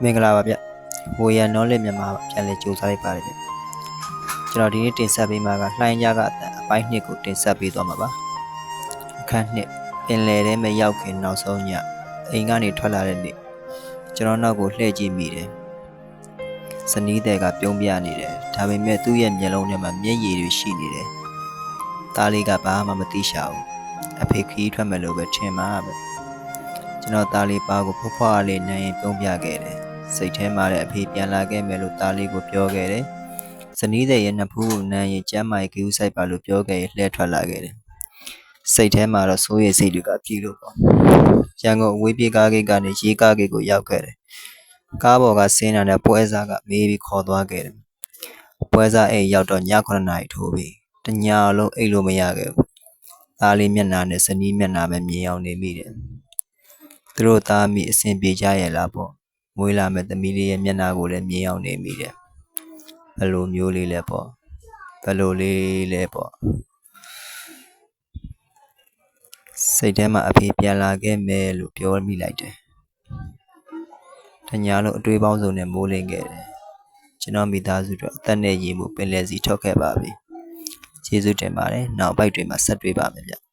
မင်္ဂလာပါဗျ။ဝေယံနောလေးမြန်မာပြန်လည်ကြိုးစားလိုက်ပါတယ်ဗျ။ကျွန်တော်ဒီနေ့တင်ဆက်ပေးမှာကလှိုင်းကြကအပိုင်း2ကိုတင်ဆက်ပေးသွားမှာပါ။အခန်း2ပင်လယ်ထဲမှာရောက်ခင်နောက်ဆုံးညအိမ်ကနေထွက်လာတဲ့နေ့ကျွန်တော်နောက်ကိုလှည့်ကြည့်မိတယ်။ဇနီးတဲ့ကပြုံးပြနေတယ်။ဒါပေမဲ့သူ့ရဲ့မျက်လုံးထဲမှာမျက်ရည်တွေရှိနေတယ်။သားလေးကဘာမှမသိရှာဘူး။အဖေခီးထွက်မယ်လို့ပဲထင်မှာပဲ။ကျွန်တော်သားလေးပါကိုဖွားဖွားလေးနိုင်ရင်ပြုံးပြခဲ့တယ်။စိတ်ထဲမှာလည်းအဖေပြန်လာခဲ့မယ်လို့သားလေးကိုပြောခဲ့တယ်။ဇနီးတဲ့ရဲ့နှစ်ဖူးကိုနမ်းရင်ကျမ်းမာရေးကူးဆိုင်ပါလို့ပြောခဲ့ရင်လှည့်ထွက်လာခဲ့တယ်။စိတ်ထဲမှာတော့စိုးရိမ်စိတ်တွေကပြေလို့ပေါ့။ရန်ကုန်အဝေးပြေးကားဂိတ်ကနေရေကားဂိတ်ကိုရောက်ခဲ့တယ်။ကားပေါ်ကဆင်းလာတဲ့ပွဲစားကမေးပြီးခေါ်သွားခဲ့တယ်။ပွဲစားအိမ်ရောက်တော့ည9နာရီထိုးပြီ။တညလုံးအိတ်လို့မရခဲ့ဘူး။သားလေးမျက်နှာနဲ့ဇနီးမျက်နှာပဲမြင်အောင်နေမိတယ်။သူတို့သားမိအဆင်ပြေကြရဲ့လားပေါ့။မွေးလာမဲ့သမီးလေးရဲ့မျက်နှာကိုလည်းမြင်အောင်နေမိတယ်။ဘယ်လိုမျိုးလေးလဲပေါ့။ဘယ်လိုလေးလဲပေါ့။စိတ်ထဲမှာအဖေပြန်လာခဲ့မယ်လို့ပြောမိလိုက်တယ်။တညလုံးအတွေးပေါင်းစုံနဲ့မိုးလင်းခဲ့တယ်။ကျွန်တော်မိသားစုတို့အသက်နဲ့ရည်မှုပင်လယ်စီထွက်ခဲ့ပါပြီ။ကျေးဇူးတင်ပါတယ်။နောက်ဘိုက်တွေမှာဆက်တွေ့ပါမယ်ဗျ။